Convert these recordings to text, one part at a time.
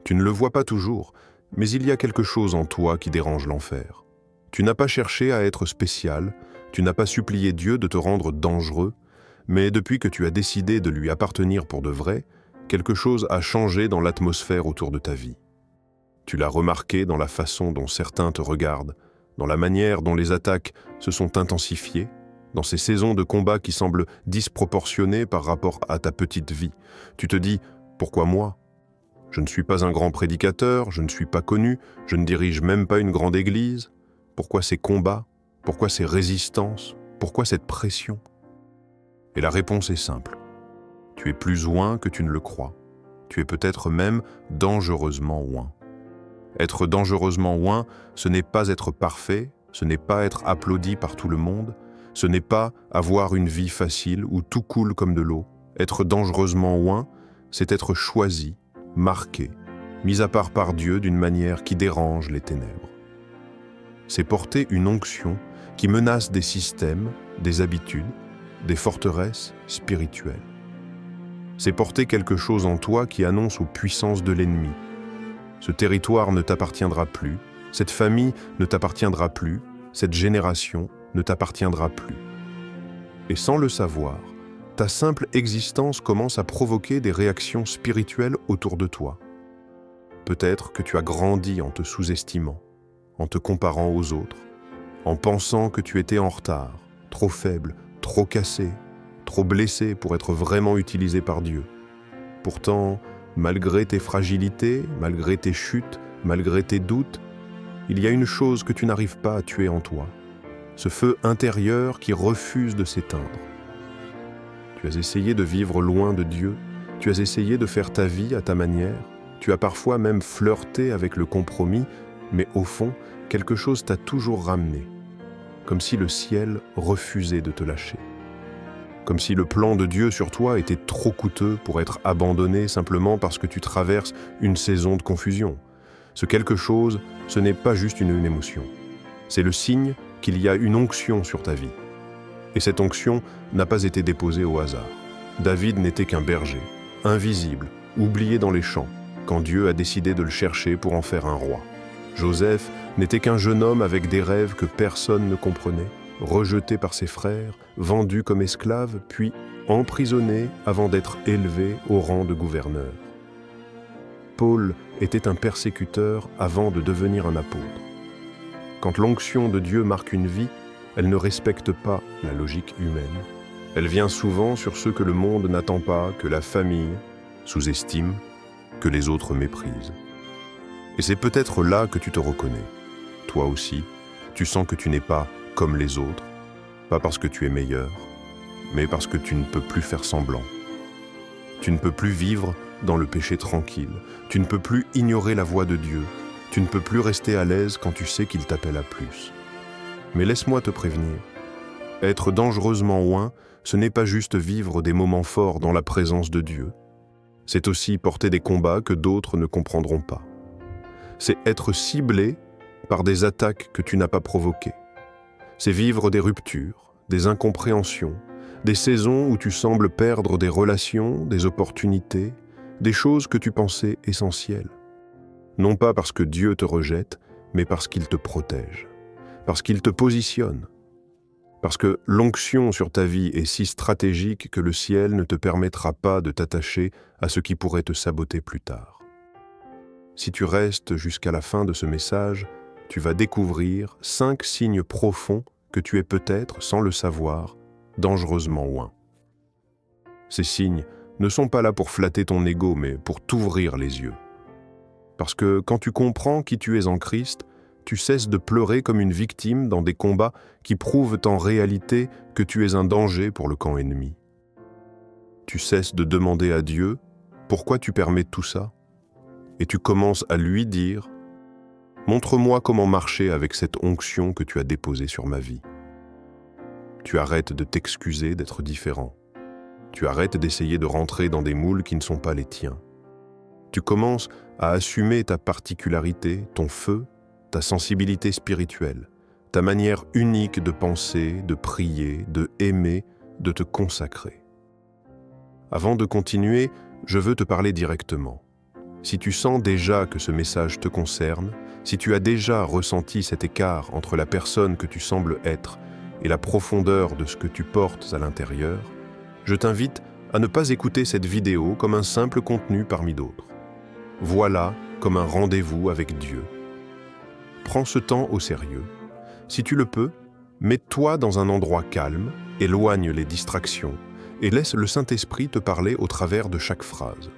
Tu ne le vois pas toujours, mais il y a quelque chose en toi qui dérange l'enfer. Tu n'as pas cherché à être spécial, tu n'as pas supplié Dieu de te rendre dangereux, mais depuis que tu as décidé de lui appartenir pour de vrai, quelque chose a changé dans l'atmosphère autour de ta vie. Tu l'as remarqué dans la façon dont certains te regardent, dans la manière dont les attaques se sont intensifiées, dans ces saisons de combat qui semblent disproportionnées par rapport à ta petite vie. Tu te dis « Pourquoi moi ? Je ne suis pas un grand prédicateur, je ne suis pas connu, je ne dirige même pas une grande église. Pourquoi ces combats ? Pourquoi ces résistances ? Pourquoi cette pression ?» Et la réponse est simple. Tu es plus oint que tu ne le crois. Tu es peut-être même dangereusement oint. Être dangereusement oint, ce n'est pas être parfait, ce n'est pas être applaudi par tout le monde, ce n'est pas avoir une vie facile où tout coule comme de l'eau. Être dangereusement oint, c'est être choisi, marqué, mis à part par Dieu d'une manière qui dérange les ténèbres. C'est porter une onction qui menace des systèmes, des habitudes, des forteresses spirituelles. C'est porter quelque chose en toi qui annonce aux puissances de l'ennemi. Ce territoire ne t'appartiendra plus, cette famille ne t'appartiendra plus, cette génération ne t'appartiendra plus. Et sans le savoir, ta simple existence commence à provoquer des réactions spirituelles autour de toi. Peut-être que tu as grandi en te sous-estimant, en te comparant aux autres, en pensant que tu étais en retard, trop faible, trop cassé, trop blessé pour être vraiment utilisé par Dieu. Pourtant, malgré tes fragilités, malgré tes chutes, malgré tes doutes, il y a une chose que tu n'arrives pas à tuer en toi, ce feu intérieur qui refuse de s'éteindre. Tu as essayé de vivre loin de Dieu, tu as essayé de faire ta vie à ta manière, tu as parfois même flirté avec le compromis, mais au fond, quelque chose t'a toujours ramené, comme si le ciel refusait de te lâcher. Comme si le plan de Dieu sur toi était trop coûteux pour être abandonné simplement parce que tu traverses une saison de confusion. Ce quelque chose, ce n'est pas juste une émotion. C'est le signe qu'il y a une onction sur ta vie. Et cette onction n'a pas été déposée au hasard. David n'était qu'un berger, invisible, oublié dans les champs, quand Dieu a décidé de le chercher pour en faire un roi. Joseph n'était qu'un jeune homme avec des rêves que personne ne comprenait, rejeté par ses frères, vendu comme esclave, puis emprisonné avant d'être élevé au rang de gouverneur. Paul était un persécuteur avant de devenir un apôtre. Quand l'onction de Dieu marque une vie, elle ne respecte pas la logique humaine. Elle vient souvent sur ceux que le monde n'attend pas, que la famille sous-estime, que les autres méprisent. Et c'est peut-être là que tu te reconnais. Toi aussi, tu sens que tu n'es pas comme les autres, pas parce que tu es meilleur, mais parce que tu ne peux plus faire semblant. Tu ne peux plus vivre dans le péché tranquille, tu ne peux plus ignorer la voix de Dieu, tu ne peux plus rester à l'aise quand tu sais qu'il t'appelle à plus. Mais laisse-moi te prévenir, être dangereusement oint, ce n'est pas juste vivre des moments forts dans la présence de Dieu, c'est aussi porter des combats que d'autres ne comprendront pas. C'est être ciblé par des attaques que tu n'as pas provoquées. C'est vivre des ruptures, des incompréhensions, des saisons où tu sembles perdre des relations, des opportunités, des choses que tu pensais essentielles. Non pas parce que Dieu te rejette, mais parce qu'il te protège, parce qu'il te positionne, parce que l'onction sur ta vie est si stratégique que le ciel ne te permettra pas de t'attacher à ce qui pourrait te saboter plus tard. Si tu restes jusqu'à la fin de ce message, tu vas découvrir 5 signes profonds que tu es peut-être, sans le savoir, dangereusement oint. Ces signes ne sont pas là pour flatter ton ego, mais pour t'ouvrir les yeux. Parce que quand tu comprends qui tu es en Christ, tu cesses de pleurer comme une victime dans des combats qui prouvent en réalité que tu es un danger pour le camp ennemi. Tu cesses de demander à Dieu « Pourquoi tu permets tout ça ?» Et tu commences à lui dire « Montre-moi comment marcher avec cette onction que tu as déposée sur ma vie. » Tu arrêtes de t'excuser d'être différent. Tu arrêtes d'essayer de rentrer dans des moules qui ne sont pas les tiens. Tu commences à assumer ta particularité, ton feu, ta sensibilité spirituelle, ta manière unique de penser, de prier, de aimer, de te consacrer. Avant de continuer, je veux te parler directement. Si tu sens déjà que ce message te concerne, si tu as déjà ressenti cet écart entre la personne que tu sembles être et la profondeur de ce que tu portes à l'intérieur, je t'invite à ne pas écouter cette vidéo comme un simple contenu parmi d'autres. Vois-la comme un rendez-vous avec Dieu. Prends ce temps au sérieux. Si tu le peux, mets-toi dans un endroit calme, éloigne les distractions et laisse le Saint-Esprit te parler au travers de chaque phrase.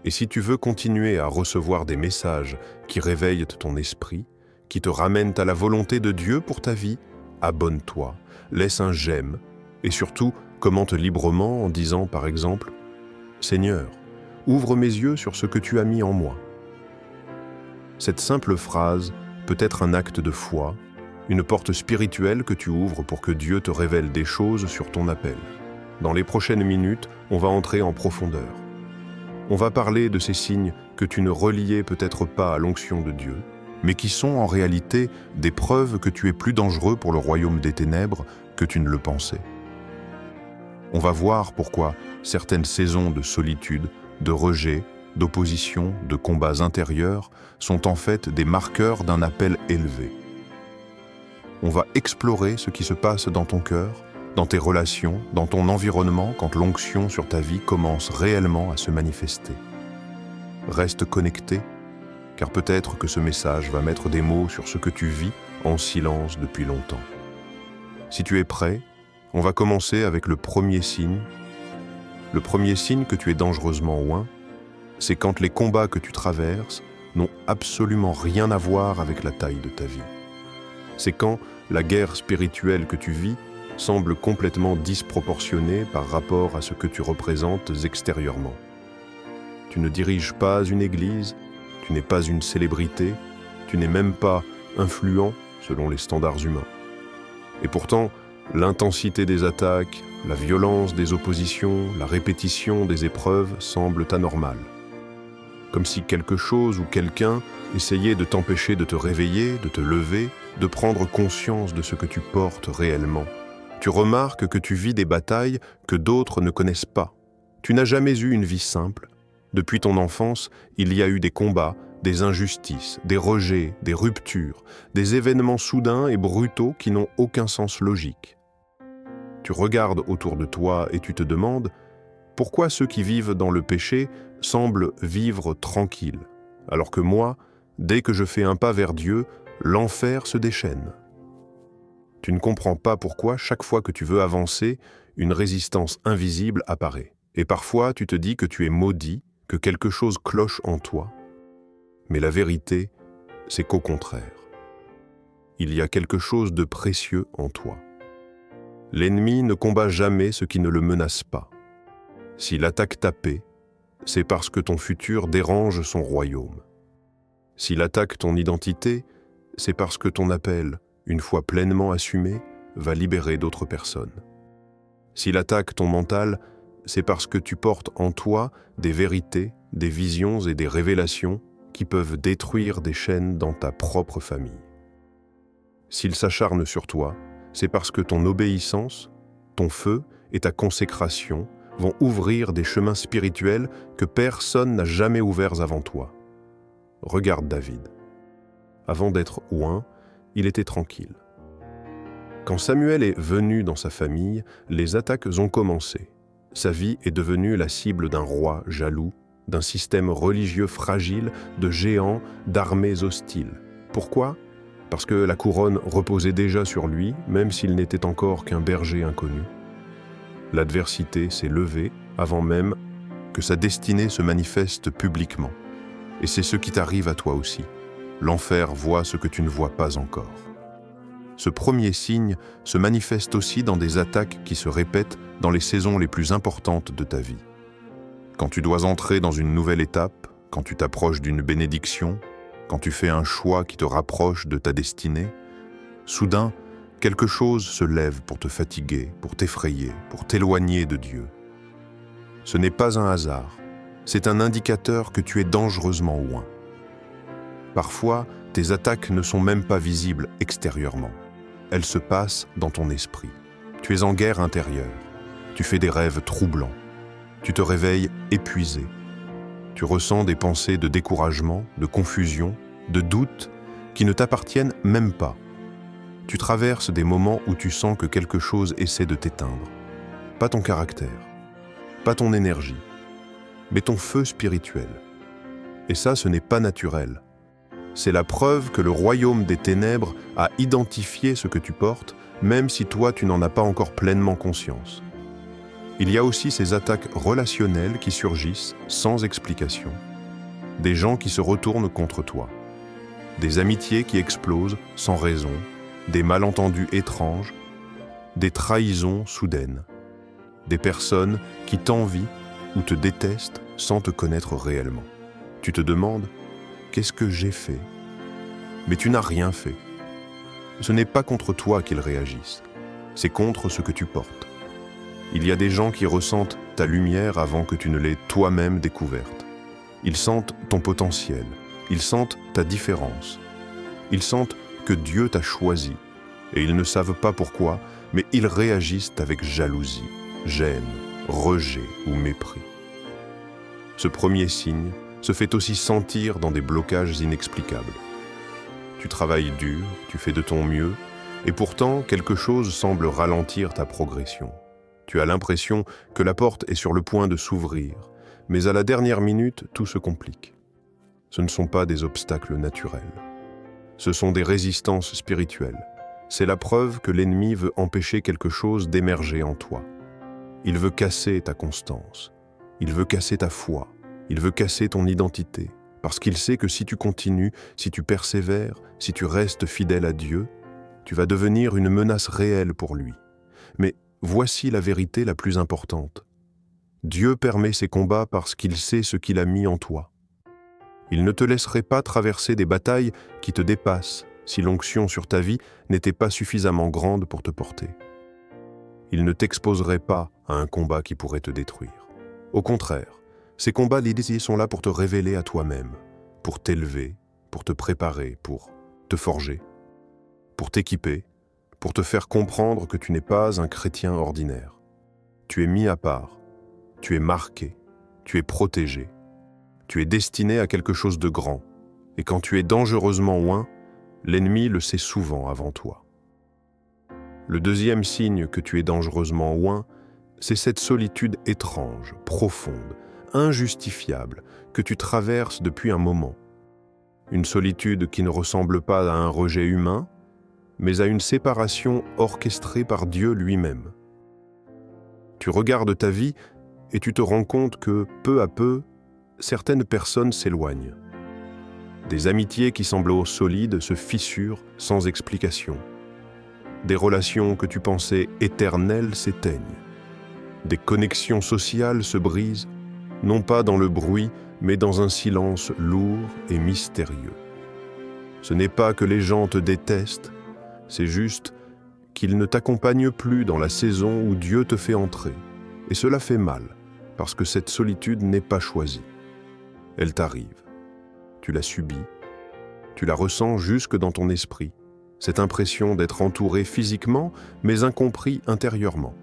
Et si tu veux continuer à recevoir des messages qui réveillent ton esprit, qui te ramènent à la volonté de Dieu pour ta vie, abonne-toi, laisse un j'aime et surtout commente librement en disant par exemple « Seigneur, ouvre mes yeux sur ce que tu as mis en moi ». Cette simple phrase peut être un acte de foi, une porte spirituelle que tu ouvres pour que Dieu te révèle des choses sur ton appel. Dans les prochaines minutes, on va entrer en profondeur. On va parler de ces signes que tu ne reliais peut-être pas à l'onction de Dieu, mais qui sont en réalité des preuves que tu es plus dangereux pour le royaume des ténèbres que tu ne le pensais. On va voir pourquoi certaines saisons de solitude, de rejet, d'opposition, de combats intérieurs sont en fait des marqueurs d'un appel élevé. On va explorer ce qui se passe dans ton cœur, dans tes relations, dans ton environnement quand l'onction sur ta vie commence réellement à se manifester. Reste connecté, car peut-être que ce message va mettre des mots sur ce que tu vis en silence depuis longtemps. Si tu es prêt, on va commencer avec le premier signe. Le premier signe que tu es dangereusement oint, c'est quand les combats que tu traverses n'ont absolument rien à voir avec la taille de ta vie. C'est quand la guerre spirituelle que tu vis semble complètement disproportionnée par rapport à ce que tu représentes extérieurement. Tu ne diriges pas une église, tu n'es pas une célébrité, tu n'es même pas influent selon les standards humains. Et pourtant, l'intensité des attaques, la violence des oppositions, la répétition des épreuves semblent anormales. Comme si quelque chose ou quelqu'un essayait de t'empêcher de te réveiller, de te lever, de prendre conscience de ce que tu portes réellement. Tu remarques que tu vis des batailles que d'autres ne connaissent pas. Tu n'as jamais eu une vie simple. Depuis ton enfance, il y a eu des combats, des injustices, des rejets, des ruptures, des événements soudains et brutaux qui n'ont aucun sens logique. Tu regardes autour de toi et tu te demandes pourquoi ceux qui vivent dans le péché semblent vivre tranquilles, alors que moi, dès que je fais un pas vers Dieu, l'enfer se déchaîne. Tu ne comprends pas pourquoi, chaque fois que tu veux avancer, une résistance invisible apparaît. Et parfois, tu te dis que tu es maudit, que quelque chose cloche en toi. Mais la vérité, c'est qu'au contraire, il y a quelque chose de précieux en toi. L'ennemi ne combat jamais ce qui ne le menace pas. S'il attaque ta paix, c'est parce que ton futur dérange son royaume. S'il attaque ton identité, c'est parce que ton appel, une fois pleinement assumé, va libérer d'autres personnes. S'il attaque ton mental, c'est parce que tu portes en toi des vérités, des visions et des révélations qui peuvent détruire des chaînes dans ta propre famille. S'il s'acharne sur toi, c'est parce que ton obéissance, ton feu et ta consécration vont ouvrir des chemins spirituels que personne n'a jamais ouverts avant toi. Regarde David. Avant d'être oint, il était tranquille. Quand Samuel est venu dans sa famille, les attaques ont commencé. Sa vie est devenue la cible d'un roi jaloux, d'un système religieux fragile, de géants, d'armées hostiles. Pourquoi ? Parce que la couronne reposait déjà sur lui, même s'il n'était encore qu'un berger inconnu. L'adversité s'est levée avant même que sa destinée se manifeste publiquement. Et c'est ce qui t'arrive à toi aussi. L'enfer voit ce que tu ne vois pas encore. Ce premier signe se manifeste aussi dans des attaques qui se répètent dans les saisons les plus importantes de ta vie. Quand tu dois entrer dans une nouvelle étape, quand tu t'approches d'une bénédiction, quand tu fais un choix qui te rapproche de ta destinée, soudain, quelque chose se lève pour te fatiguer, pour t'effrayer, pour t'éloigner de Dieu. Ce n'est pas un hasard, c'est un indicateur que tu es dangereusement oint. Parfois, tes attaques ne sont même pas visibles extérieurement. Elles se passent dans ton esprit. Tu es en guerre intérieure. Tu fais des rêves troublants. Tu te réveilles épuisé. Tu ressens des pensées de découragement, de confusion, de doute qui ne t'appartiennent même pas. Tu traverses des moments où tu sens que quelque chose essaie de t'éteindre. Pas ton caractère, pas ton énergie, mais ton feu spirituel. Et ça, ce n'est pas naturel. C'est la preuve que le royaume des ténèbres a identifié ce que tu portes, même si toi, tu n'en as pas encore pleinement conscience. Il y a aussi ces attaques relationnelles qui surgissent sans explication. Des gens qui se retournent contre toi. Des amitiés qui explosent sans raison. Des malentendus étranges. Des trahisons soudaines. Des personnes qui t'envient ou te détestent sans te connaître réellement. Tu te demandes « Qu'est-ce que j'ai fait ?» Mais tu n'as rien fait. Ce n'est pas contre toi qu'ils réagissent, c'est contre ce que tu portes. Il y a des gens qui ressentent ta lumière avant que tu ne l'aies toi-même découverte. Ils sentent ton potentiel, ils sentent ta différence. Ils sentent que Dieu t'a choisi, et ils ne savent pas pourquoi, mais ils réagissent avec jalousie, gêne, rejet ou mépris. Ce premier signe se fait aussi sentir dans des blocages inexplicables. Tu travailles dur, tu fais de ton mieux, et pourtant quelque chose semble ralentir ta progression. Tu as l'impression que la porte est sur le point de s'ouvrir, mais à la dernière minute, tout se complique. Ce ne sont pas des obstacles naturels. Ce sont des résistances spirituelles. C'est la preuve que l'ennemi veut empêcher quelque chose d'émerger en toi. Il veut casser ta constance. Il veut casser ta foi. Il veut casser ton identité. Parce qu'il sait que si tu continues, si tu persévères, si tu restes fidèle à Dieu, tu vas devenir une menace réelle pour lui. Mais voici la vérité la plus importante. Dieu permet ces combats parce qu'il sait ce qu'il a mis en toi. Il ne te laisserait pas traverser des batailles qui te dépassent si l'onction sur ta vie n'était pas suffisamment grande pour te porter. Il ne t'exposerait pas à un combat qui pourrait te détruire. Au contraire, ces combats dédiés sont là pour te révéler à toi-même, pour t'élever, pour te préparer, pour te forger, pour t'équiper, pour te faire comprendre que tu n'es pas un chrétien ordinaire. Tu es mis à part, tu es marqué, tu es protégé, tu es destiné à quelque chose de grand, et quand tu es dangereusement loin, l'ennemi le sait souvent avant toi. Le deuxième signe que tu es dangereusement loin, c'est cette solitude étrange, profonde, injustifiable, que tu traverses depuis un moment. Une solitude qui ne ressemble pas à un rejet humain, mais à une séparation orchestrée par Dieu lui-même. Tu regardes ta vie et tu te rends compte que, peu à peu, certaines personnes s'éloignent. Des amitiés qui semblaient solides se fissurent sans explication. Des relations que tu pensais éternelles s'éteignent. Des connexions sociales se brisent, non pas dans le bruit, mais dans un silence lourd et mystérieux. Ce n'est pas que les gens te détestent, c'est juste qu'ils ne t'accompagnent plus dans la saison où Dieu te fait entrer. Et cela fait mal, parce que cette solitude n'est pas choisie. Elle t'arrive. Tu la subis, tu la ressens jusque dans ton esprit, cette impression d'être entouré physiquement, mais incompris intérieurement.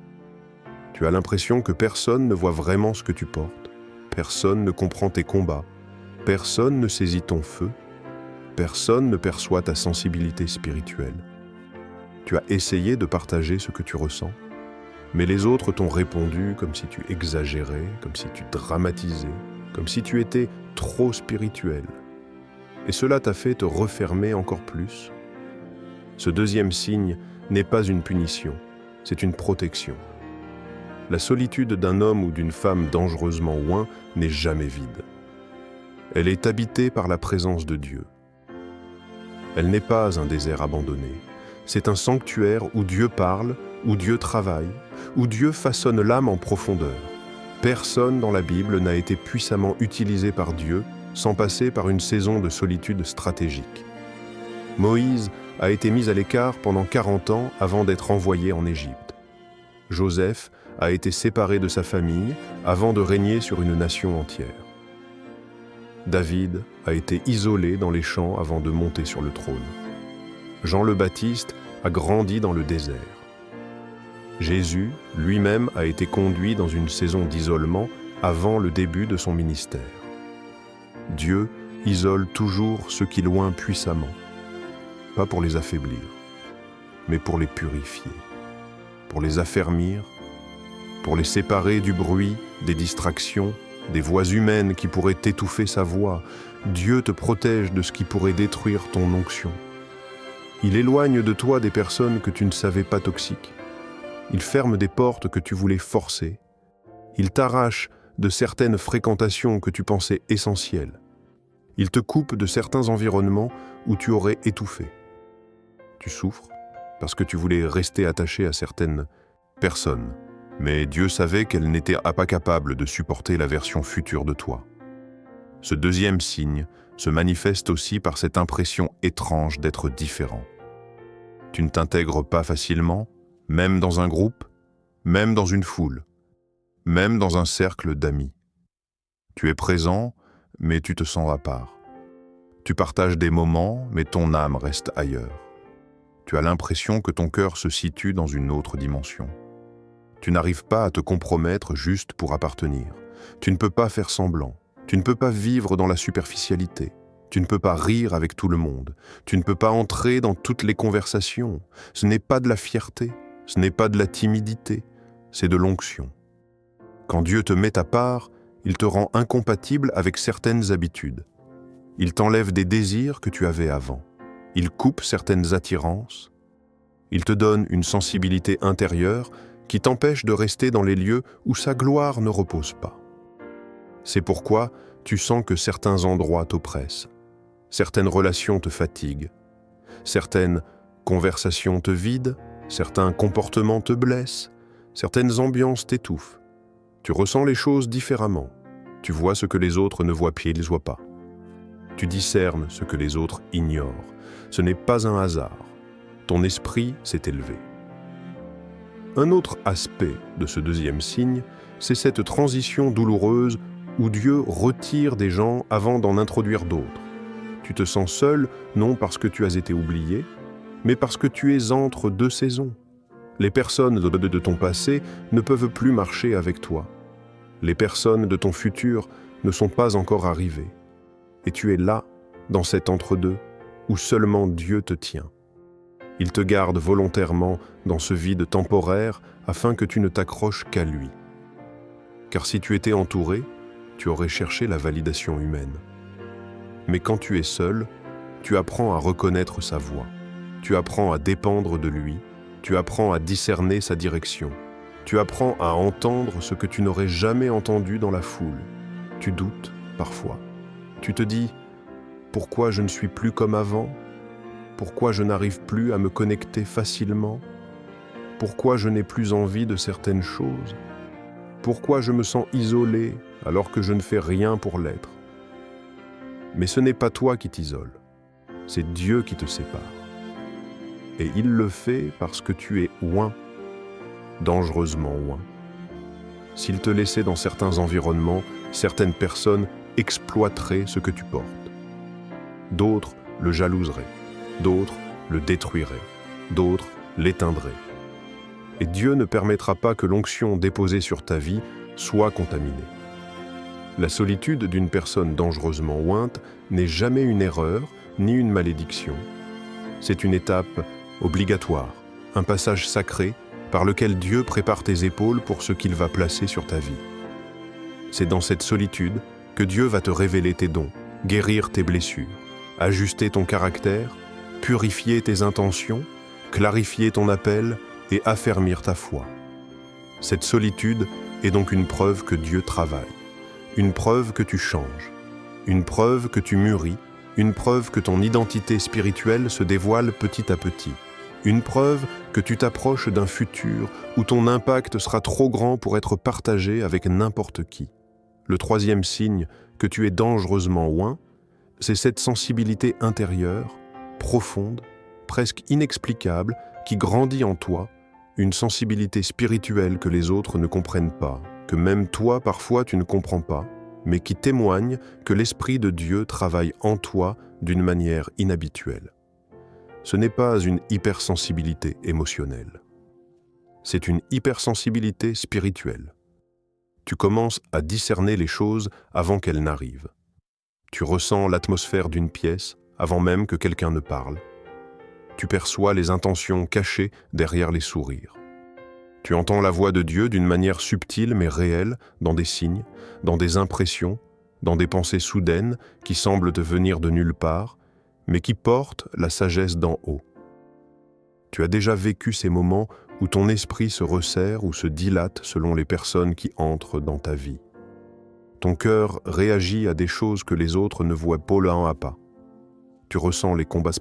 Tu as l'impression que personne ne voit vraiment ce que tu portes. Personne ne comprend tes combats, personne ne saisit ton feu, personne ne perçoit ta sensibilité spirituelle. Tu as essayé de partager ce que tu ressens, mais les autres t'ont répondu comme si tu exagérais, comme si tu dramatisais, comme si tu étais trop spirituel. Et cela t'a fait te refermer encore plus. Ce deuxième signe n'est pas une punition, c'est une protection. La solitude d'un homme ou d'une femme dangereusement loin n'est jamais vide. Elle est habitée par la présence de Dieu. Elle n'est pas un désert abandonné. C'est un sanctuaire où Dieu parle, où Dieu travaille, où Dieu façonne l'âme en profondeur. Personne dans la Bible n'a été puissamment utilisé par Dieu sans passer par une saison de solitude stratégique. Moïse a été mis à l'écart pendant 40 ans avant d'être envoyé en Égypte. Joseph a été séparé de sa famille avant de régner sur une nation entière. David a été isolé dans les champs avant de monter sur le trône. Jean le Baptiste a grandi dans le désert. Jésus, lui-même, a été conduit dans une saison d'isolement avant le début de son ministère. Dieu isole toujours ceux qui loin puissamment, pas pour les affaiblir, mais pour les purifier, pour les affermir, pour les séparer du bruit, des distractions, des voix humaines qui pourraient étouffer sa voix. Dieu te protège de ce qui pourrait détruire ton onction. Il éloigne de toi des personnes que tu ne savais pas toxiques. Il ferme des portes que tu voulais forcer. Il t'arrache de certaines fréquentations que tu pensais essentielles. Il te coupe de certains environnements où tu aurais étouffé. Tu souffres parce que tu voulais rester attaché à certaines personnes, mais Dieu savait qu'elles n'étaient pas capables de supporter la version future de toi. Ce deuxième signe se manifeste aussi par cette impression étrange d'être différent. Tu ne t'intègres pas facilement, même dans un groupe, même dans une foule, même dans un cercle d'amis. Tu es présent, mais tu te sens à part. Tu partages des moments, mais ton âme reste ailleurs. Tu as l'impression que ton cœur se situe dans une autre dimension. Tu n'arrives pas à te compromettre juste pour appartenir. Tu ne peux pas faire semblant. Tu ne peux pas vivre dans la superficialité. Tu ne peux pas rire avec tout le monde. Tu ne peux pas entrer dans toutes les conversations. Ce n'est pas de la fierté, ce n'est pas de la timidité, c'est de l'onction. Quand Dieu te met à part, il te rend incompatible avec certaines habitudes. Il t'enlève des désirs que tu avais avant. Il coupe certaines attirances. Il te donne une sensibilité intérieure qui t'empêche de rester dans les lieux où sa gloire ne repose pas. C'est pourquoi tu sens que certains endroits t'oppressent, certaines relations te fatiguent, certaines conversations te vident, certains comportements te blessent, certaines ambiances t'étouffent. Tu ressens les choses différemment. Tu vois ce que les autres ne voient pas. Tu discernes ce que les autres ignorent. Ce n'est pas un hasard. Ton esprit s'est élevé. Un autre aspect de ce deuxième signe, c'est cette transition douloureuse où Dieu retire des gens avant d'en introduire d'autres. Tu te sens seul, non parce que tu as été oublié, mais parce que tu es entre deux saisons. Les personnes de ton passé ne peuvent plus marcher avec toi. Les personnes de ton futur ne sont pas encore arrivées. Et tu es là, dans cet entre-deux, où seulement Dieu te tient. Il te garde volontairement dans ce vide temporaire afin que tu ne t'accroches qu'à lui. Car si tu étais entouré, tu aurais cherché la validation humaine. Mais quand tu es seul, tu apprends à reconnaître sa voix. Tu apprends à dépendre de lui. Tu apprends à discerner sa direction. Tu apprends à entendre ce que tu n'aurais jamais entendu dans la foule. Tu doutes parfois. Tu te dis « Pourquoi je ne suis plus comme avant ? Pourquoi je n'arrive plus à me connecter facilement ? Pourquoi je n'ai plus envie de certaines choses ? Pourquoi je me sens isolé alors que je ne fais rien pour l'être ? » Mais ce n'est pas toi qui t'isole, c'est Dieu qui te sépare. Et il le fait parce que tu es oint, dangereusement oint. S'il te laissait dans certains environnements, certaines personnes exploiteraient ce que tu portes. D'autres le jalouseraient, d'autres le détruiraient, d'autres l'éteindraient. Et Dieu ne permettra pas que l'onction déposée sur ta vie soit contaminée. La solitude d'une personne dangereusement ointe n'est jamais une erreur ni une malédiction. C'est une étape obligatoire, un passage sacré par lequel Dieu prépare tes épaules pour ce qu'il va placer sur ta vie. C'est dans cette solitude que Dieu va te révéler tes dons, guérir tes blessures, ajuster ton caractère, purifier tes intentions, clarifier ton appel et affermir ta foi. Cette solitude est donc une preuve que Dieu travaille, une preuve que tu changes, une preuve que tu mûris, une preuve que ton identité spirituelle se dévoile petit à petit, une preuve que tu t'approches d'un futur où ton impact sera trop grand pour être partagé avec n'importe qui. Le troisième signe que tu es dangereusement oint, c'est cette sensibilité intérieure, profonde, presque inexplicable, qui grandit en toi, une sensibilité spirituelle que les autres ne comprennent pas, que même toi parfois tu ne comprends pas, mais qui témoigne que l'Esprit de Dieu travaille en toi d'une manière inhabituelle. Ce n'est pas une hypersensibilité émotionnelle. C'est une hypersensibilité spirituelle. Tu commences à discerner les choses avant qu'elles n'arrivent. Tu ressens l'atmosphère d'une pièce avant même que quelqu'un ne parle. Tu perçois les intentions cachées derrière les sourires. Tu entends la voix de Dieu d'une manière subtile mais réelle, dans des signes, dans des impressions, dans des pensées soudaines qui semblent te venir de nulle part, mais qui portent la sagesse d'en haut. Tu as déjà vécu ces moments où ton esprit se resserre ou se dilate selon les personnes qui entrent dans ta vie. Ton cœur réagit à des choses que les autres ne voient pas à pas. Tu ressens les combats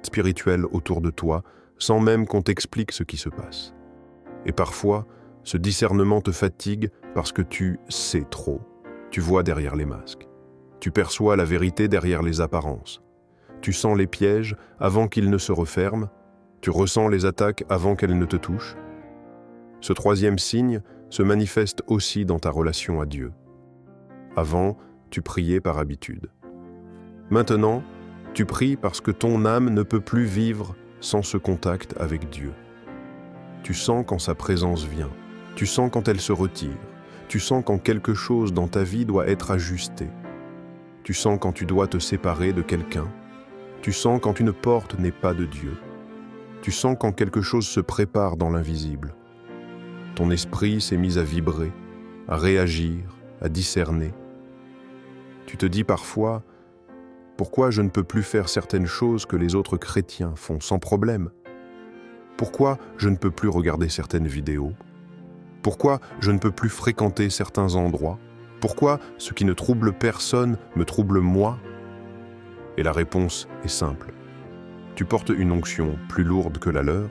spirituels autour de toi sans même qu'on t'explique ce qui se passe. Et parfois, ce discernement te fatigue parce que tu sais trop. Tu vois derrière les masques. Tu perçois la vérité derrière les apparences. Tu sens les pièges avant qu'ils ne se referment. Tu ressens les attaques avant qu'elles ne te touchent. Ce troisième signe se manifeste aussi dans ta relation à Dieu. Avant, tu priais par habitude. Maintenant, tu pries parce que ton âme ne peut plus vivre sans ce contact avec Dieu. Tu sens quand sa présence vient, tu sens quand elle se retire, tu sens quand quelque chose dans ta vie doit être ajusté. Tu sens quand tu dois te séparer de quelqu'un, tu sens quand une porte n'est pas de Dieu. Tu sens quand quelque chose se prépare dans l'invisible. Ton esprit s'est mis à vibrer, à réagir, à discerner. Tu te dis parfois, pourquoi je ne peux plus faire certaines choses que les autres chrétiens font sans problème ? Pourquoi je ne peux plus regarder certaines vidéos ? Pourquoi je ne peux plus fréquenter certains endroits ? Pourquoi ce qui ne trouble personne me trouble moi ? Et la réponse est simple. Tu portes une onction plus lourde que la leur,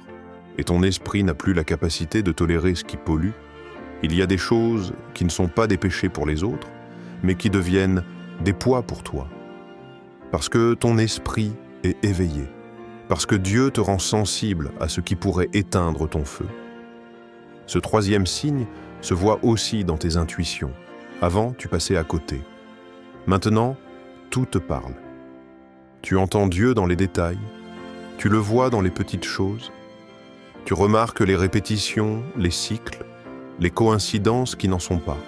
et ton esprit n'a plus la capacité de tolérer ce qui pollue. Il y a des choses qui ne sont pas des péchés pour les autres, mais qui deviennent des poids pour toi. Parce que ton esprit est éveillé, parce que Dieu te rend sensible à ce qui pourrait éteindre ton feu. Ce troisième signe se voit aussi dans tes intuitions. Avant, tu passais à côté. Maintenant, tout te parle. Tu entends Dieu dans les détails, tu le vois dans les petites choses, tu remarques les répétitions, les cycles, les coïncidences qui n'en sont pas.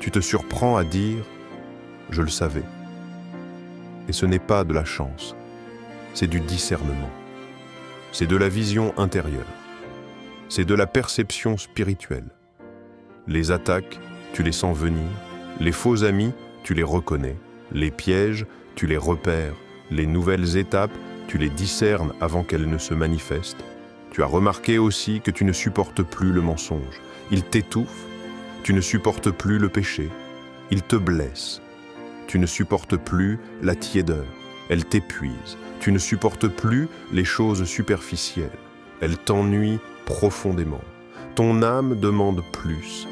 Tu te surprends à dire « je le savais ». Et ce n'est pas de la chance, c'est du discernement. C'est de la vision intérieure. C'est de la perception spirituelle. Les attaques, tu les sens venir. Les faux amis, tu les reconnais. Les pièges, tu les repères. Les nouvelles étapes, tu les discernes avant qu'elles ne se manifestent. Tu as remarqué aussi que tu ne supportes plus le mensonge. Il t'étouffe. Tu ne supportes plus le péché. Il te blesse. Tu ne supportes plus la tiédeur. Elle t'épuise. Tu ne supportes plus les choses superficielles. Elles t'ennuient profondément. Ton âme demande plus.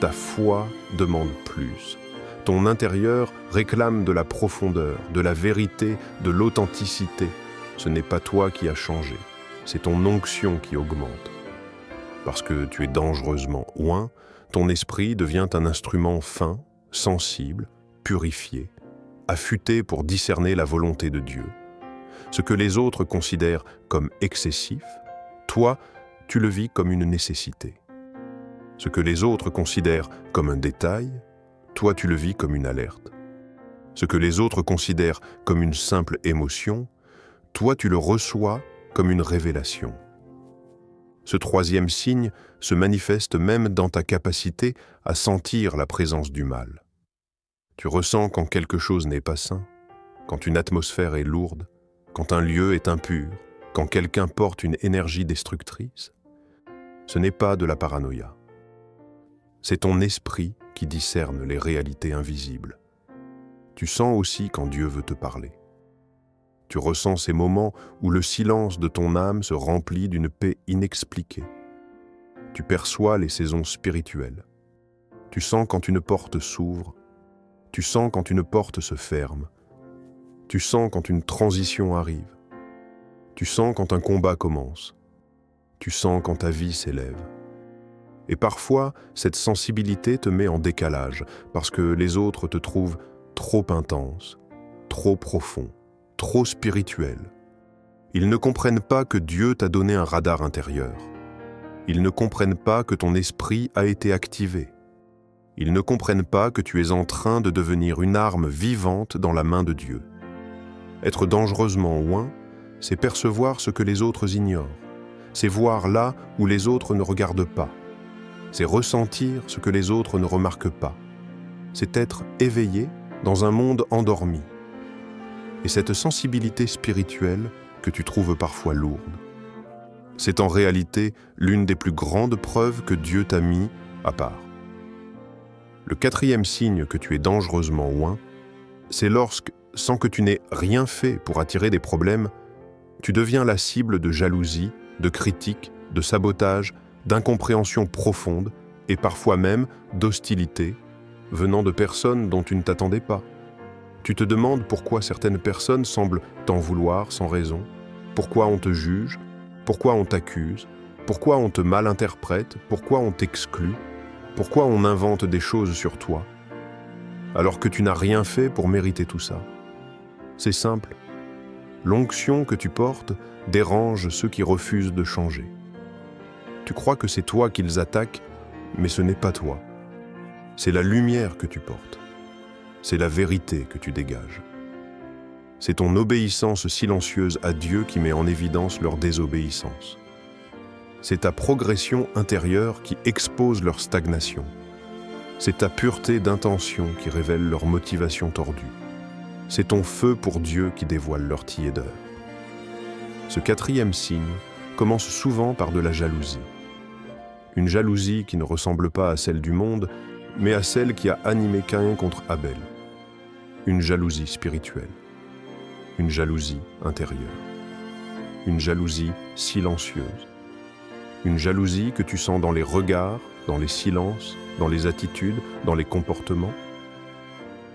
Ta foi demande plus. Ton intérieur réclame de la profondeur, de la vérité, de l'authenticité. Ce n'est pas toi qui as changé, c'est ton onction qui augmente. Parce que tu es dangereusement oint, ton esprit devient un instrument fin, sensible, purifié, affûté pour discerner la volonté de Dieu. Ce que les autres considèrent comme excessif, toi, tu le vis comme une nécessité. Ce que les autres considèrent comme un détail, toi tu le vis comme une alerte. Ce que les autres considèrent comme une simple émotion, toi tu le reçois comme une révélation. Ce troisième signe se manifeste même dans ta capacité à sentir la présence du mal. Tu ressens quand quelque chose n'est pas sain, quand une atmosphère est lourde, quand un lieu est impur, quand quelqu'un porte une énergie destructrice. Ce n'est pas de la paranoïa. C'est ton esprit qui discerne les réalités invisibles. Tu sens aussi quand Dieu veut te parler. Tu ressens ces moments où le silence de ton âme se remplit d'une paix inexpliquée. Tu perçois les saisons spirituelles. Tu sens quand une porte s'ouvre. Tu sens quand une porte se ferme. Tu sens quand une transition arrive. Tu sens quand un combat commence. Tu sens quand ta vie s'élève. Et parfois, cette sensibilité te met en décalage parce que les autres te trouvent trop intense, trop profond, trop spirituel. Ils ne comprennent pas que Dieu t'a donné un radar intérieur. Ils ne comprennent pas que ton esprit a été activé. Ils ne comprennent pas que tu es en train de devenir une arme vivante dans la main de Dieu. Être dangereusement oint, c'est percevoir ce que les autres ignorent. C'est voir là où les autres ne regardent pas. C'est ressentir ce que les autres ne remarquent pas. C'est être éveillé dans un monde endormi. Et cette sensibilité spirituelle que tu trouves parfois lourde, c'est en réalité l'une des plus grandes preuves que Dieu t'a mis à part. Le quatrième signe que tu es dangereusement oint, c'est lorsque, sans que tu n'aies rien fait pour attirer des problèmes, tu deviens la cible de jalousie, de critiques, de sabotage, d'incompréhension profonde et parfois même d'hostilité venant de personnes dont tu ne t'attendais pas. Tu te demandes pourquoi certaines personnes semblent t'en vouloir sans raison, pourquoi on te juge, pourquoi on t'accuse, pourquoi on te malinterprète, pourquoi on t'exclut, pourquoi on invente des choses sur toi, alors que tu n'as rien fait pour mériter tout ça. C'est simple. L'onction que tu portes dérange ceux qui refusent de changer. Tu crois que c'est toi qu'ils attaquent, mais ce n'est pas toi. C'est la lumière que tu portes. C'est la vérité que tu dégages. C'est ton obéissance silencieuse à Dieu qui met en évidence leur désobéissance. C'est ta progression intérieure qui expose leur stagnation. C'est ta pureté d'intention qui révèle leur motivation tordue. C'est ton feu pour Dieu qui dévoile leur tiédeur. Ce quatrième signe commence souvent par de la jalousie. Une jalousie qui ne ressemble pas à celle du monde, mais à celle qui a animé Caïn contre Abel. Une jalousie spirituelle. Une jalousie intérieure. Une jalousie silencieuse. Une jalousie que tu sens dans les regards, dans les silences, dans les attitudes, dans les comportements.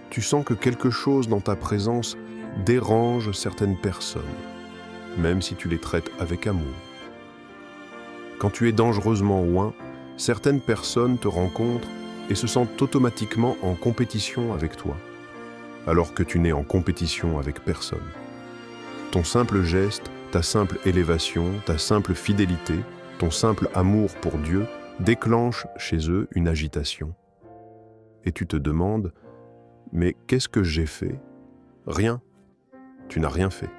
Tu sens que quelque chose dans ta présence dérange certaines personnes, même si tu les traites avec amour. Quand tu es dangereusement oint, certaines personnes te rencontrent et se sentent automatiquement en compétition avec toi, alors que tu n'es en compétition avec personne. Ton simple geste, ta simple élévation, ta simple fidélité, ton simple amour pour Dieu déclenche chez eux une agitation. Et tu te demandes, mais qu'est-ce que j'ai fait? Rien. Tu n'as rien fait.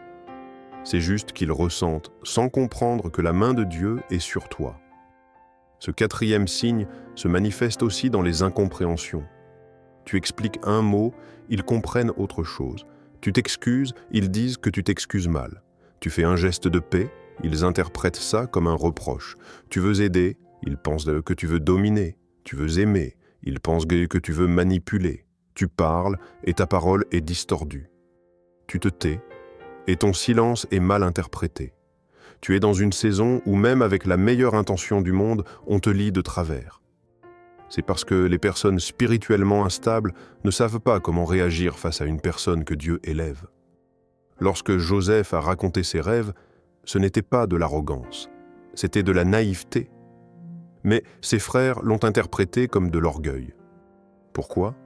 C'est juste qu'ils ressentent, sans comprendre que la main de Dieu est sur toi. Ce quatrième signe se manifeste aussi dans les incompréhensions. Tu expliques un mot, ils comprennent autre chose. Tu t'excuses, ils disent que tu t'excuses mal. Tu fais un geste de paix, ils interprètent ça comme un reproche. Tu veux aider, ils pensent que tu veux dominer. Tu veux aimer, ils pensent que tu veux manipuler. Tu parles et ta parole est distordue. Tu te tais et ton silence est mal interprété. Tu es dans une saison où même avec la meilleure intention du monde, on te lit de travers. C'est parce que les personnes spirituellement instables ne savent pas comment réagir face à une personne que Dieu élève. Lorsque Joseph a raconté ses rêves, ce n'était pas de l'arrogance, c'était de la naïveté. Mais ses frères l'ont interprété comme de l'orgueil. Pourquoi ?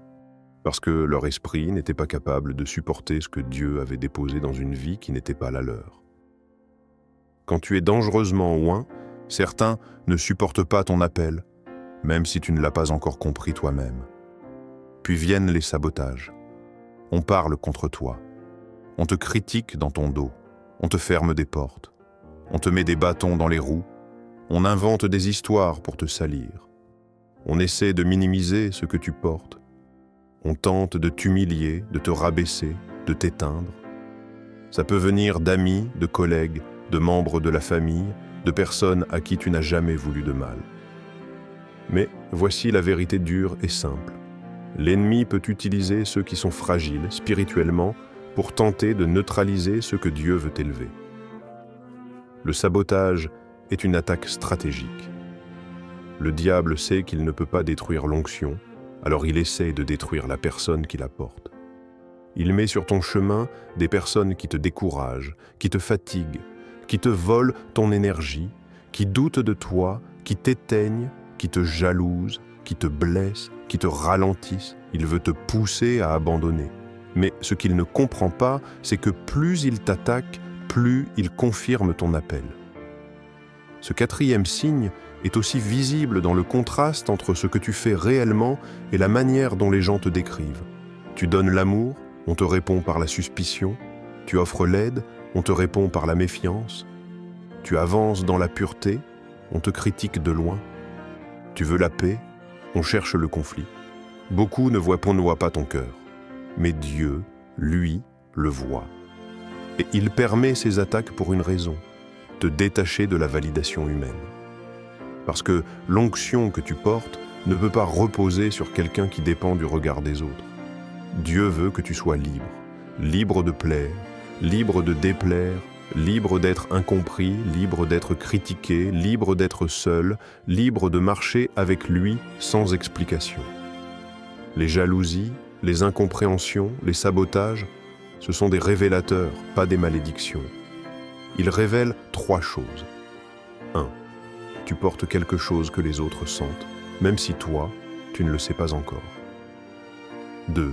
Parce que leur esprit n'était pas capable de supporter ce que Dieu avait déposé dans une vie qui n'était pas la leur. Quand tu es dangereusement oint, certains ne supportent pas ton appel, même si tu ne l'as pas encore compris toi-même. Puis viennent les sabotages. On parle contre toi. On te critique dans ton dos. On te ferme des portes. On te met des bâtons dans les roues. On invente des histoires pour te salir. On essaie de minimiser ce que tu portes. On tente de t'humilier, de te rabaisser, de t'éteindre. Ça peut venir d'amis, de collègues, de membres de la famille, de personnes à qui tu n'as jamais voulu de mal. Mais voici la vérité dure et simple. L'ennemi peut utiliser ceux qui sont fragiles spirituellement pour tenter de neutraliser ceux que Dieu veut élever. Le sabotage est une attaque stratégique. Le diable sait qu'il ne peut pas détruire l'onction, alors il essaie de détruire la personne qui la porte. Il met sur ton chemin des personnes qui te découragent, qui te fatiguent, qui te volent ton énergie, qui doutent de toi, qui t'éteignent, qui te jalousent, qui te blessent, qui te ralentissent. Il veut te pousser à abandonner. Mais ce qu'il ne comprend pas, c'est que plus il t'attaque, plus il confirme ton appel. Ce quatrième signe est aussi visible dans le contraste entre ce que tu fais réellement et la manière dont les gens te décrivent. Tu donnes l'amour, on te répond par la suspicion. Tu offres l'aide, on te répond par la méfiance. Tu avances dans la pureté, on te critique de loin. Tu veux la paix, on cherche le conflit. Beaucoup ne voient pas ton cœur, mais Dieu, lui, le voit. Et il permet ces attaques pour une raison, te détacher de la validation humaine. Parce que l'onction que tu portes ne peut pas reposer sur quelqu'un qui dépend du regard des autres. Dieu veut que tu sois libre, libre de plaire, libre de déplaire, libre d'être incompris, libre d'être critiqué, libre d'être seul, libre de marcher avec lui sans explication. Les jalousies, les incompréhensions, les sabotages, ce sont des révélateurs, pas des malédictions. Ils révèlent 3 choses. 1. Tu portes quelque chose que les autres sentent, même si toi, tu ne le sais pas encore. 2.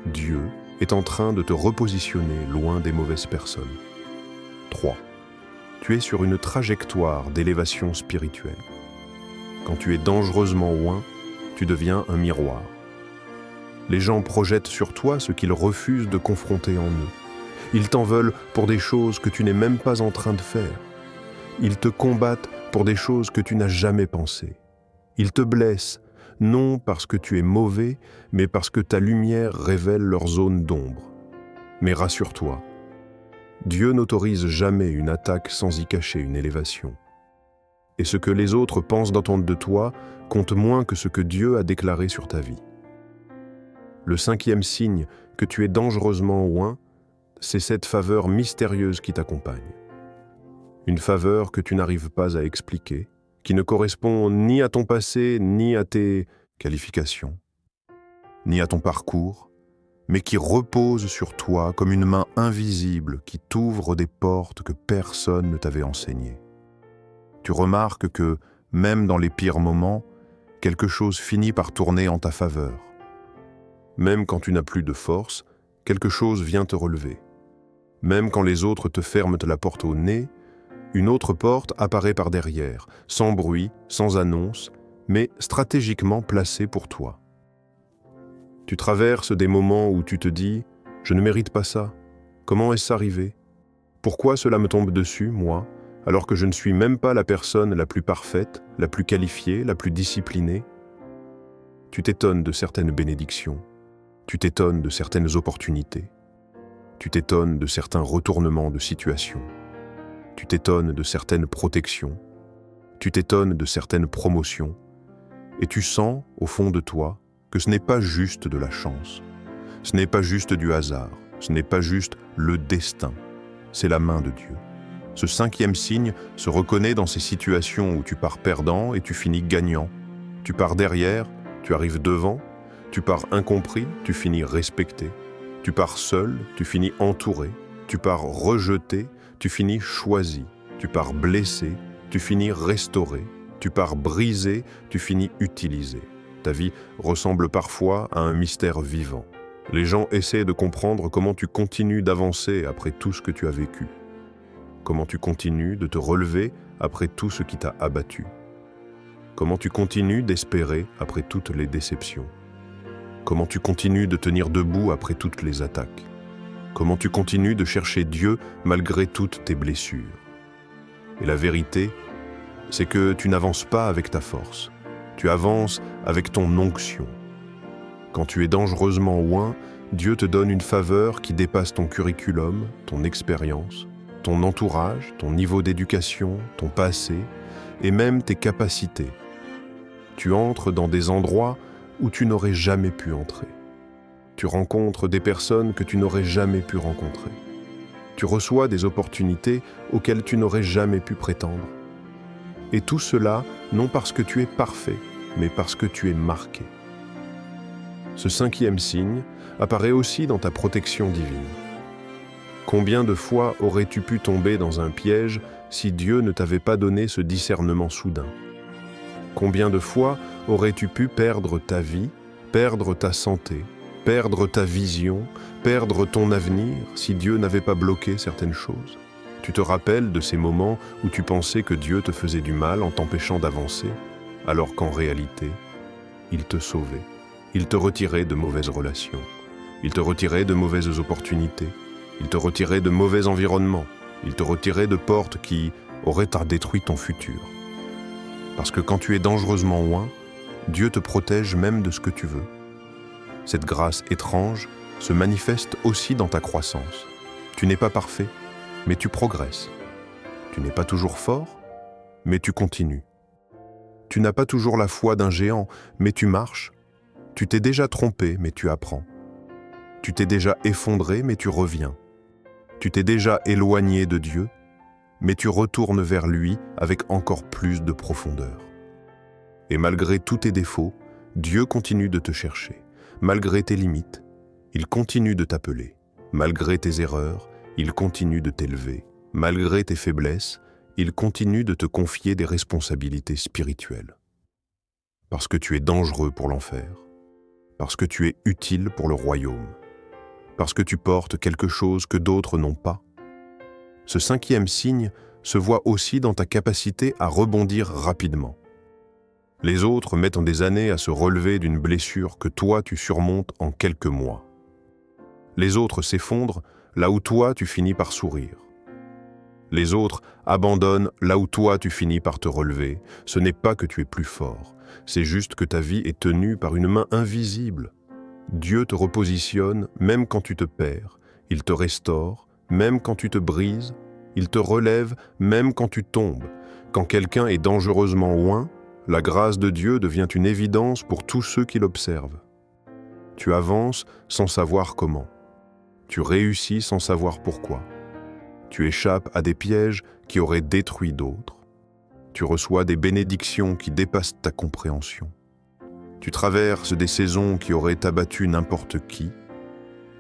Dieu est en train de te repositionner loin des mauvaises personnes. 3. Tu es sur une trajectoire d'élévation spirituelle. Quand tu es dangereusement loin, tu deviens un miroir. Les gens projettent sur toi ce qu'ils refusent de confronter en eux. Ils t'en veulent pour des choses que tu n'es même pas en train de faire. Ils te combattent pour des choses que tu n'as jamais pensées. Ils te blessent, non parce que tu es mauvais, mais parce que ta lumière révèle leur zone d'ombre. Mais rassure-toi, Dieu n'autorise jamais une attaque sans y cacher une élévation. Et ce que les autres pensent d'entendre de toi compte moins que ce que Dieu a déclaré sur ta vie. Le 5e signe que tu es dangereusement loin, c'est cette faveur mystérieuse qui t'accompagne. Une faveur que tu n'arrives pas à expliquer, qui ne correspond ni à ton passé, ni à tes qualifications, ni à ton parcours, mais qui repose sur toi comme une main invisible qui t'ouvre des portes que personne ne t'avait enseignées. Tu remarques que, même dans les pires moments, quelque chose finit par tourner en ta faveur. Même quand tu n'as plus de force, quelque chose vient te relever. Même quand les autres te ferment la porte au nez, une autre porte apparaît par derrière, sans bruit, sans annonce, mais stratégiquement placée pour toi. Tu traverses des moments où tu te dis « Je ne mérite pas ça. Comment est-ce arrivé? Pourquoi cela me tombe dessus, moi, alors que je ne suis même pas la personne la plus parfaite, la plus qualifiée, la plus disciplinée ?» Tu t'étonnes de certaines bénédictions. Tu t'étonnes de certaines opportunités. Tu t'étonnes de certains retournements de situation. Tu t'étonnes de certaines protections. Tu t'étonnes de certaines promotions. Et tu sens, au fond de toi, que ce n'est pas juste de la chance. Ce n'est pas juste du hasard. Ce n'est pas juste le destin. C'est la main de Dieu. Ce 5e signe se reconnaît dans ces situations où tu pars perdant et tu finis gagnant. Tu pars derrière, tu arrives devant. Tu pars incompris, tu finis respecté. Tu pars seul, tu finis entouré. Tu pars rejeté, tu finis choisi. Tu pars blessé, tu finis restauré. Tu pars brisé, tu finis utilisé. Ta vie ressemble parfois à un mystère vivant. Les gens essaient de comprendre comment tu continues d'avancer après tout ce que tu as vécu. Comment tu continues de te relever après tout ce qui t'a abattu. Comment tu continues d'espérer après toutes les déceptions. Comment tu continues de tenir debout après toutes les attaques. Comment tu continues de chercher Dieu malgré toutes tes blessures. Et la vérité, c'est que tu n'avances pas avec ta force. Tu avances avec ton onction. Quand tu es dangereusement loin, Dieu te donne une faveur qui dépasse ton curriculum, ton expérience, ton entourage, ton niveau d'éducation, ton passé et même tes capacités. Tu entres dans des endroits où tu n'aurais jamais pu entrer. Tu rencontres des personnes que tu n'aurais jamais pu rencontrer. Tu reçois des opportunités auxquelles tu n'aurais jamais pu prétendre. Et tout cela, non parce que tu es parfait, mais parce que tu es marqué. Ce 5e signe apparaît aussi dans ta protection divine. Combien de fois aurais-tu pu tomber dans un piège si Dieu ne t'avait pas donné ce discernement soudain? Combien de fois aurais-tu pu perdre ta vie, perdre ta santé, perdre ta vision, perdre ton avenir si Dieu n'avait pas bloqué certaines choses? Tu te rappelles de ces moments où tu pensais que Dieu te faisait du mal en t'empêchant d'avancer, alors qu'en réalité, il te sauvait. Il te retirait de mauvaises relations. Il te retirait de mauvaises opportunités. Il te retirait de mauvais environnements. Il te retirait de portes qui auraient détruit ton futur. Parce que quand tu es dangereusement loin, Dieu te protège même de ce que tu veux. Cette grâce étrange se manifeste aussi dans ta croissance. Tu n'es pas parfait, mais tu progresses. Tu n'es pas toujours fort, mais tu continues. Tu n'as pas toujours la foi d'un géant, mais tu marches. Tu t'es déjà trompé, mais tu apprends. Tu t'es déjà effondré, mais tu reviens. Tu t'es déjà éloigné de Dieu, mais tu retournes vers lui avec encore plus de profondeur. Et malgré tous tes défauts, Dieu continue de te chercher. Malgré tes limites, il continue de t'appeler. Malgré tes erreurs, il continue de t'élever. Malgré tes faiblesses, il continue de te confier des responsabilités spirituelles. Parce que tu es dangereux pour l'enfer. Parce que tu es utile pour le royaume. Parce que tu portes quelque chose que d'autres n'ont pas. Ce cinquième signe se voit aussi dans ta capacité à rebondir rapidement. Les autres mettent des années à se relever d'une blessure que toi tu surmontes en quelques mois. Les autres s'effondrent là où toi tu finis par sourire. Les autres abandonnent là où toi tu finis par te relever. Ce n'est pas que tu es plus fort, c'est juste que ta vie est tenue par une main invisible. Dieu te repositionne même quand tu te perds, il te restaure même quand tu te brises, il te relève même quand tu tombes. Quand quelqu'un est dangereusement loin, la grâce de Dieu devient une évidence pour tous ceux qui l'observent. Tu avances sans savoir comment. Tu réussis sans savoir pourquoi. Tu échappes à des pièges qui auraient détruit d'autres. Tu reçois des bénédictions qui dépassent ta compréhension. Tu traverses des saisons qui auraient abattu n'importe qui,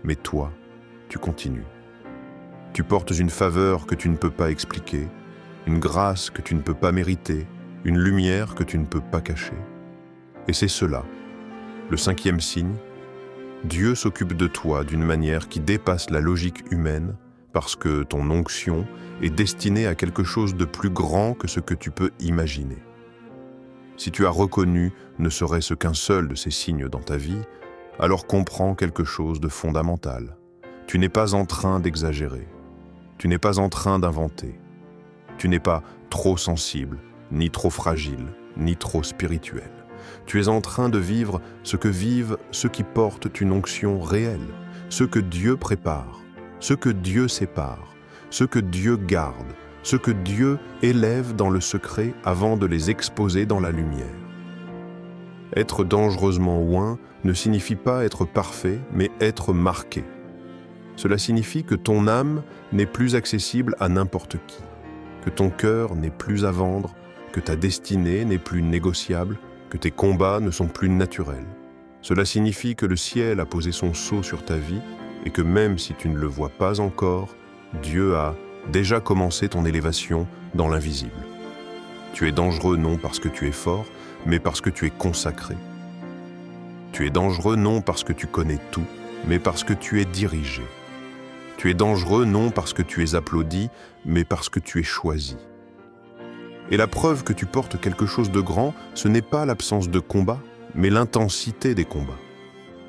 mais toi, tu continues. Tu portes une faveur que tu ne peux pas expliquer, une grâce que tu ne peux pas mériter, une lumière que tu ne peux pas cacher. Et c'est cela, le cinquième signe. Dieu s'occupe de toi d'une manière qui dépasse la logique humaine parce que ton onction est destinée à quelque chose de plus grand que ce que tu peux imaginer. Si tu as reconnu ne serait-ce qu'un seul de ces signes dans ta vie, alors comprends quelque chose de fondamental. Tu n'es pas en train d'exagérer. Tu n'es pas en train d'inventer. Tu n'es pas trop sensible, ni trop fragile, ni trop spirituel. Tu es en train de vivre ce que vivent ceux qui portent une onction réelle, ceux que Dieu prépare, ceux que Dieu sépare, ceux que Dieu garde, ceux que Dieu élève dans le secret avant de les exposer dans la lumière. Être dangereusement loin ne signifie pas être parfait, mais être marqué. Cela signifie que ton âme n'est plus accessible à n'importe qui, que ton cœur n'est plus à vendre, que ta destinée n'est plus négociable, que tes combats ne sont plus naturels. Cela signifie que le ciel a posé son sceau sur ta vie et que même si tu ne le vois pas encore, Dieu a déjà commencé ton élévation dans l'invisible. Tu es dangereux non parce que tu es fort, mais parce que tu es consacré. Tu es dangereux non parce que tu connais tout, mais parce que tu es dirigé. Tu es dangereux non parce que tu es applaudi, mais parce que tu es choisi. Et la preuve que tu portes quelque chose de grand, ce n'est pas l'absence de combat, mais l'intensité des combats.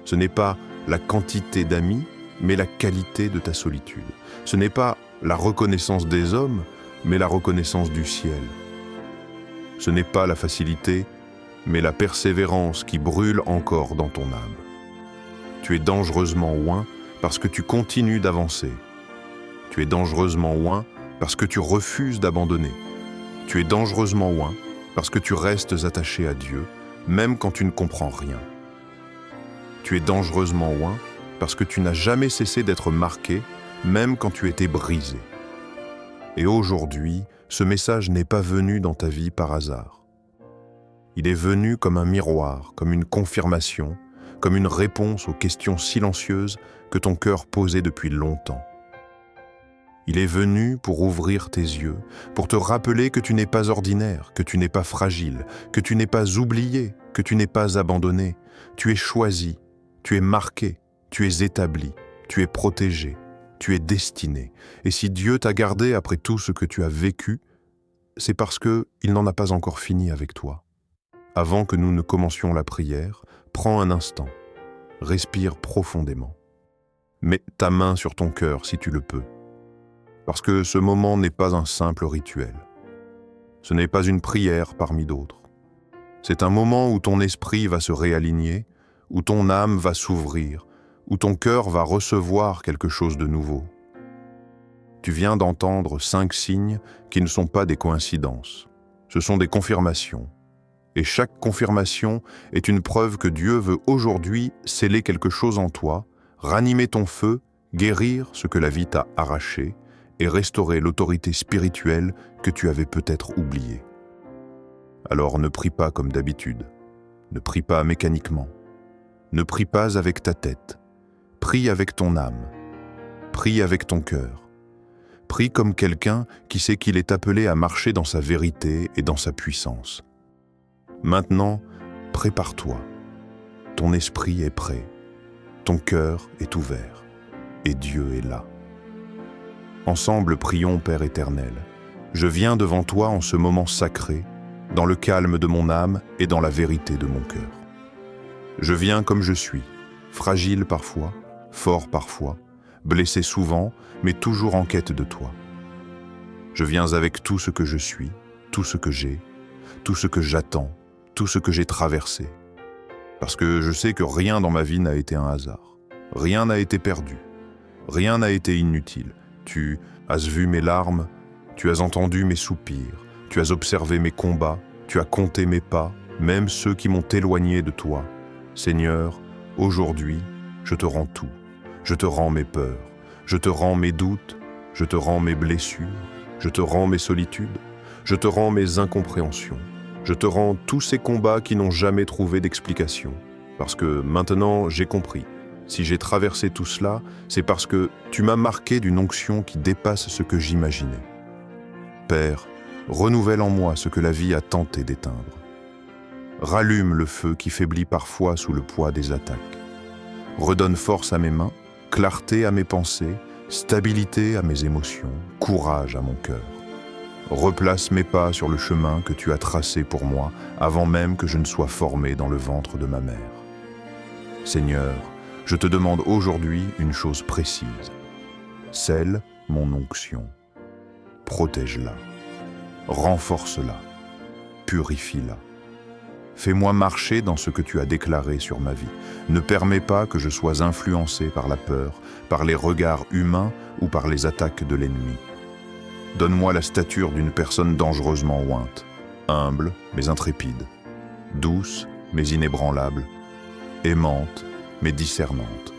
Ce n'est pas la quantité d'amis, mais la qualité de ta solitude. Ce n'est pas la reconnaissance des hommes, mais la reconnaissance du ciel. Ce n'est pas la facilité, mais la persévérance qui brûle encore dans ton âme. Tu es dangereusement loin parce que tu continues d'avancer. Tu es dangereusement loin parce que tu refuses d'abandonner. Tu es dangereusement loin parce que tu restes attaché à Dieu, même quand tu ne comprends rien. Tu es dangereusement loin parce que tu n'as jamais cessé d'être marqué, même quand tu étais brisé. Et aujourd'hui, ce message n'est pas venu dans ta vie par hasard. Il est venu comme un miroir, comme une confirmation, comme une réponse aux questions silencieuses que ton cœur posait depuis longtemps. Il est venu pour ouvrir tes yeux, pour te rappeler que tu n'es pas ordinaire, que tu n'es pas fragile, que tu n'es pas oublié, que tu n'es pas abandonné. Tu es choisi, tu es marqué, tu es établi, tu es protégé, tu es destiné. Et si Dieu t'a gardé après tout ce que tu as vécu, c'est parce qu'il n'en a pas encore fini avec toi. Avant que nous ne commencions la prière, prends un instant, respire profondément. Mets ta main sur ton cœur si tu le peux, parce que ce moment n'est pas un simple rituel. Ce n'est pas une prière parmi d'autres. C'est un moment où ton esprit va se réaligner, où ton âme va s'ouvrir, où ton cœur va recevoir quelque chose de nouveau. Tu viens d'entendre 5 signes qui ne sont pas des coïncidences. Ce sont des confirmations. Et chaque confirmation est une preuve que Dieu veut aujourd'hui sceller quelque chose en toi, ranimer ton feu, guérir ce que la vie t'a arraché et restaurer l'autorité spirituelle que tu avais peut-être oubliée. Alors ne prie pas comme d'habitude, ne prie pas mécaniquement, ne prie pas avec ta tête, prie avec ton âme, prie avec ton cœur, prie comme quelqu'un qui sait qu'il est appelé à marcher dans sa vérité et dans sa puissance. Maintenant, prépare-toi, ton esprit est prêt, ton cœur est ouvert et Dieu est là. Ensemble, prions, Père éternel. Je viens devant toi en ce moment sacré, dans le calme de mon âme et dans la vérité de mon cœur. Je viens comme je suis, fragile parfois, fort parfois, blessé souvent, mais toujours en quête de toi. Je viens avec tout ce que je suis, tout ce que j'ai, tout ce que j'attends, tout ce que j'ai traversé. Parce que je sais que rien dans ma vie n'a été un hasard. Rien n'a été perdu. Rien n'a été inutile. Tu as vu mes larmes, tu as entendu mes soupirs, tu as observé mes combats, tu as compté mes pas, même ceux qui m'ont éloigné de toi. Seigneur, aujourd'hui, je te rends tout. Je te rends mes peurs, je te rends mes doutes, je te rends mes blessures, je te rends mes solitudes, je te rends mes incompréhensions. Je te rends tous ces combats qui n'ont jamais trouvé d'explication. Parce que maintenant, j'ai compris. Si j'ai traversé tout cela, c'est parce que tu m'as marqué d'une onction qui dépasse ce que j'imaginais. Père, renouvelle en moi ce que la vie a tenté d'éteindre. Rallume le feu qui faiblit parfois sous le poids des attaques. Redonne force à mes mains, clarté à mes pensées, stabilité à mes émotions, courage à mon cœur. Replace mes pas sur le chemin que tu as tracé pour moi avant même que je ne sois formé dans le ventre de ma mère. Seigneur, je te demande aujourd'hui une chose précise. Scelle mon onction. Protège-la. Renforce-la. Purifie-la. Fais-moi marcher dans ce que tu as déclaré sur ma vie. Ne permets pas que je sois influencé par la peur, par les regards humains ou par les attaques de l'ennemi. Donne-moi la stature d'une personne dangereusement ointe, humble mais intrépide, douce mais inébranlable, aimante mais discernante,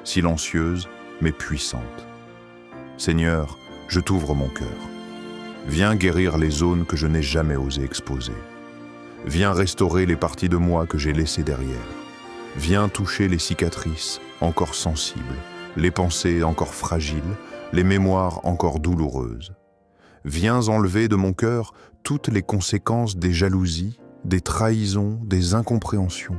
silencieuse mais puissante. Seigneur, je t'ouvre mon cœur. Viens guérir les zones que je n'ai jamais osé exposer. Viens restaurer les parties de moi que j'ai laissées derrière. Viens toucher les cicatrices encore sensibles, les pensées encore fragiles, les mémoires encore douloureuses. Viens enlever de mon cœur toutes les conséquences des jalousies, des trahisons, des incompréhensions.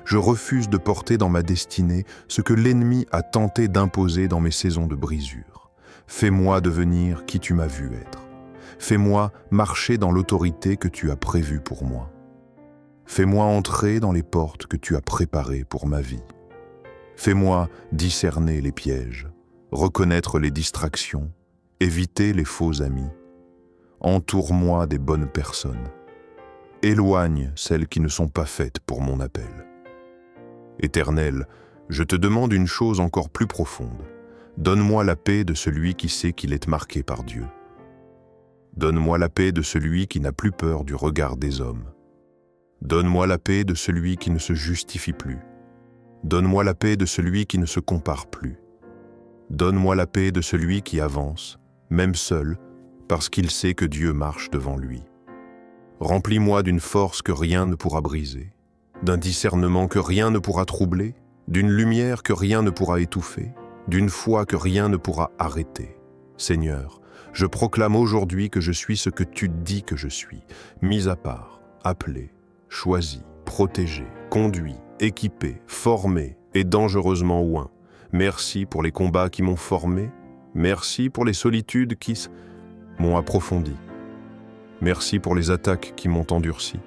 Je refuse de porter dans ma destinée ce que l'ennemi a tenté d'imposer dans mes saisons de brisure. Fais-moi devenir qui tu m'as vu être. Fais-moi marcher dans l'autorité que tu as prévue pour moi. Fais-moi entrer dans les portes que tu as préparées pour ma vie. Fais-moi discerner les pièges, reconnaître les distractions, éviter les faux amis. Entoure-moi des bonnes personnes. Éloigne celles qui ne sont pas faites pour mon appel. Éternel, je te demande une chose encore plus profonde. Donne-moi la paix de celui qui sait qu'il est marqué par Dieu. Donne-moi la paix de celui qui n'a plus peur du regard des hommes. Donne-moi la paix de celui qui ne se justifie plus. Donne-moi la paix de celui qui ne se compare plus. Donne-moi la paix de celui qui avance, même seul, parce qu'il sait que Dieu marche devant lui. Remplis-moi d'une force que rien ne pourra briser, d'un discernement que rien ne pourra troubler, d'une lumière que rien ne pourra étouffer, d'une foi que rien ne pourra arrêter. Seigneur, je proclame aujourd'hui que je suis ce que tu dis que je suis, mis à part, appelé, choisi, protégé, conduit, équipé, formé et dangereusement oint. Merci pour les combats qui m'ont formé, Merci pour les solitudes qui m'ont approfondi. Merci pour les attaques qui m'ont endurci.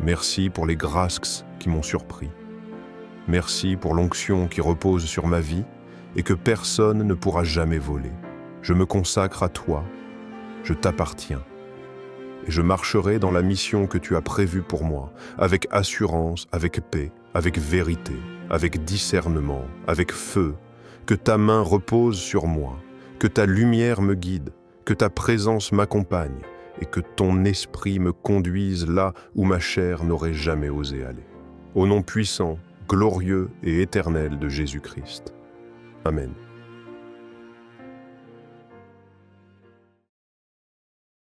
Merci pour les grâces qui m'ont surpris. Merci pour l'onction qui repose sur ma vie et que personne ne pourra jamais voler. Je me consacre à toi, je t'appartiens. Et je marcherai dans la mission que tu as prévue pour moi, avec assurance, avec paix, avec vérité, avec discernement, avec feu. Que ta main repose sur moi, que ta lumière me guide, que ta présence m'accompagne et que ton esprit me conduise là où ma chair n'aurait jamais osé aller. Au nom puissant, glorieux et éternel de Jésus-Christ. Amen.